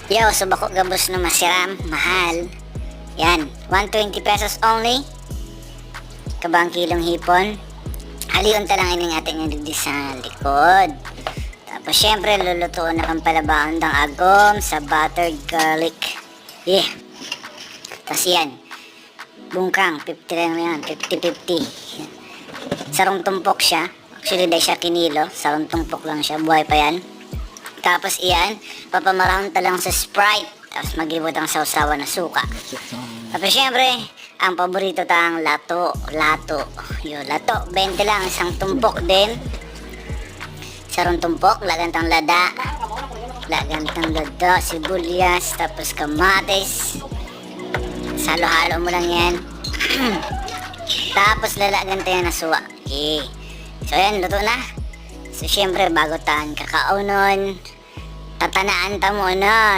Yo, subako gabos no masiram, mahal. Yan, 120 pesos only. Kabang kilong hipon. Halion ta lang ining ating inigdi sa likod. Tapos syempre lulutuin na kang palabaon ng agom sa buttered garlic. Yeah. Tapos yan, bungkang, 50 lang yan, 50-50. Sarong tumpok siya. Actually, dahil siya kinilo, sarong tumpok lang siya, buhay pa yan. Tapos iyan, papamarahon ta lang sa Sprite. Tapos mag-ibot ang sausawa na suka. Tapos syempre, ang paborito tang lato. Yung lato, 20 lang, isang tumpok din. Sarong tumpok, lagantang lada. Lagantang lada, sibuyas, tapos kamatis. Salo-halo mo lang yan. Tapos lalagan tayo na suwa. Okay. So yan, luto na. So syempre, bago tahan kakaunon, tatanaan ta muna.